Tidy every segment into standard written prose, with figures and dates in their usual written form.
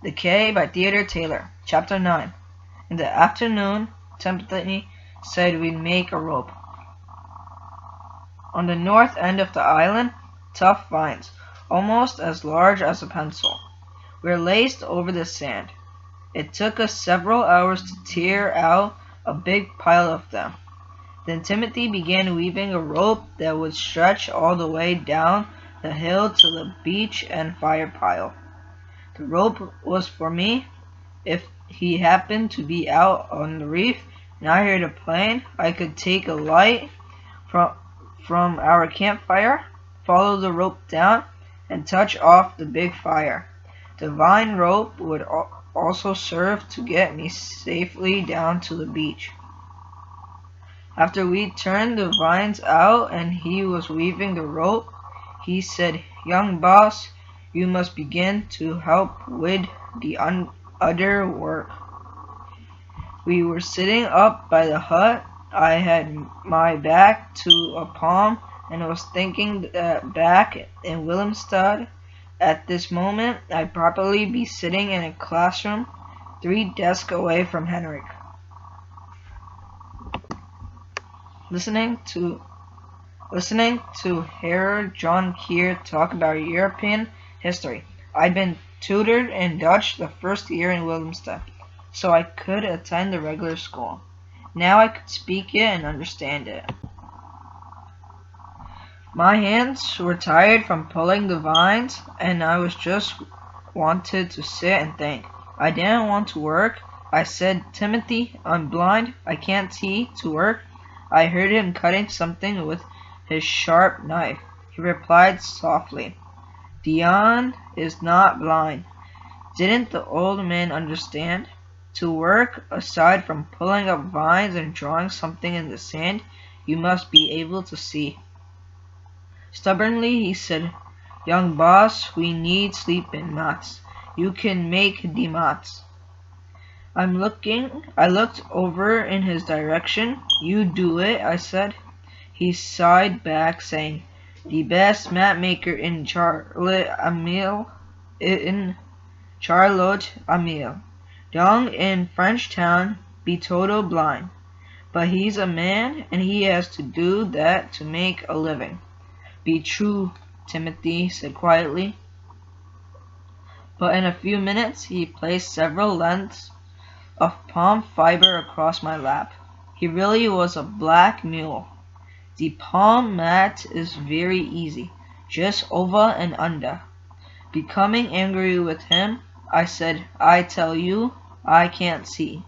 The Cay by Theodore Taylor. Chapter 9. In the afternoon, Timothy said we'd make a rope. On the north end of the island, tough vines, almost as large as a pencil, were laced over the sand. It took us several hours to tear out a big pile of them. Then Timothy began weaving a rope that would stretch all the way down the hill to the beach and fire pile. The rope was for me. If he happened to be out on the reef and I heard a plane, I could take a light from our campfire, follow the rope down, and touch off the big fire. The vine rope would also serve to get me safely down to the beach. After we turned the vines out and he was weaving the rope, he said, "Young boss, you must begin to help with the other work." We were sitting up by the hut. I had my back to a palm and was thinking that back in Willemstad at this moment I'd probably be sitting in a classroom 3 desks away from Henrik, listening to Herr John Keir talk about European history. I'd been tutored in Dutch the first year in Willemstad, so I could attend the regular school. Now I could speak it and understand it. My hands were tired from pulling the vines, and I was just wanted to sit and think. I didn't want to work. I said, "Timothy, I'm blind. I can't see to work." I heard him cutting something with his sharp knife. He replied softly, "Dion is not blind." Didn't the old man understand? To work, aside from pulling up vines and drawing something in the sand, you must be able to see. Stubbornly, he said, "Young boss, we need sleeping mats. You can make the mats." I looked over in his direction. "You do it," I said. He sighed back, saying, "The best mat maker in Charlotte Amelie, down in French town, be total blind. But he's a man, and he has to do that to make a living." "Be true," Timothy said quietly. But in a few minutes he placed several lengths of palm fiber across my lap. He really was a black mule. "The palm mat is very easy, just over and under." Becoming angry with him, I said, "I tell you, I can't see."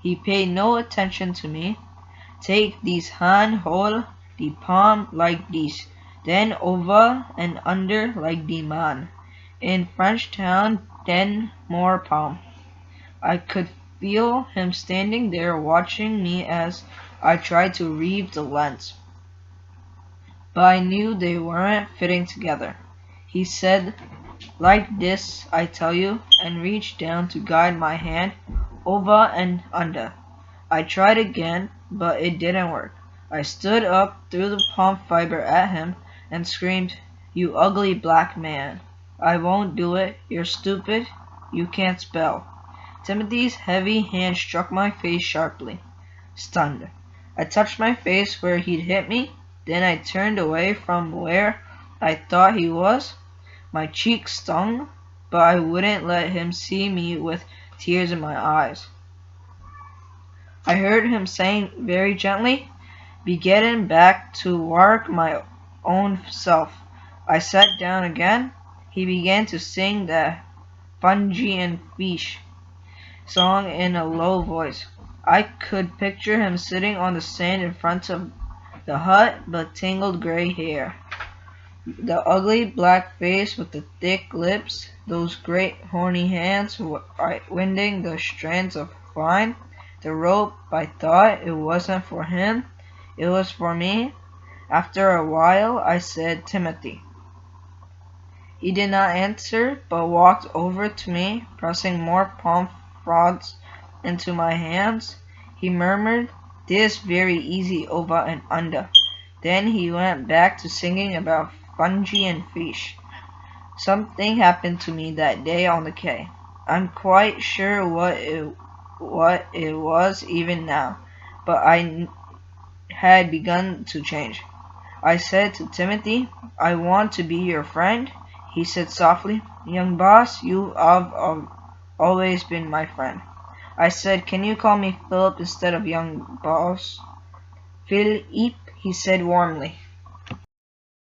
He paid no attention to me. "Take this hand, hold the palm like this, then over and under like the man. In French town, 10 more palm." I could feel him standing there watching me as I tried to reeve the lengths, but I knew they weren't fitting together. He said, "Like this, I tell you," and reached down to guide my hand over and under. I tried again, but it didn't work. I stood up, threw the palm fiber at him, and screamed, "You ugly black man. I won't do it. You're stupid. You can't spell." Timothy's heavy hand struck my face sharply. Stunned, I touched my face where he'd hit me. Then I turned away from where I thought he was. My cheek stung, but I wouldn't let him see me with tears in my eyes. I heard him saying very gently, "Be getting back to work my own self." I sat down again. He began to sing the fungi and fish song in a low voice. I could picture him sitting on the sand in front of the hut, but tangled gray hair, the ugly black face with the thick lips, those great horny hands winding the strands of vine. The rope, I thought it wasn't for him, it was for me. After a while I said, "Timothy." He did not answer, but walked over to me, pressing more palm fronds into my hands. He murmured, "This very easy over and under." Then he went back to singing about fungi and fish. Something happened to me that day on the quay. I'm quite sure what it was even now, but I had begun to change. I said to Timothy, "I want to be your friend." He said softly, "Young boss, you have always been my friend." I said, "Can you call me Philip instead of young boss?" "Philippe," he said warmly.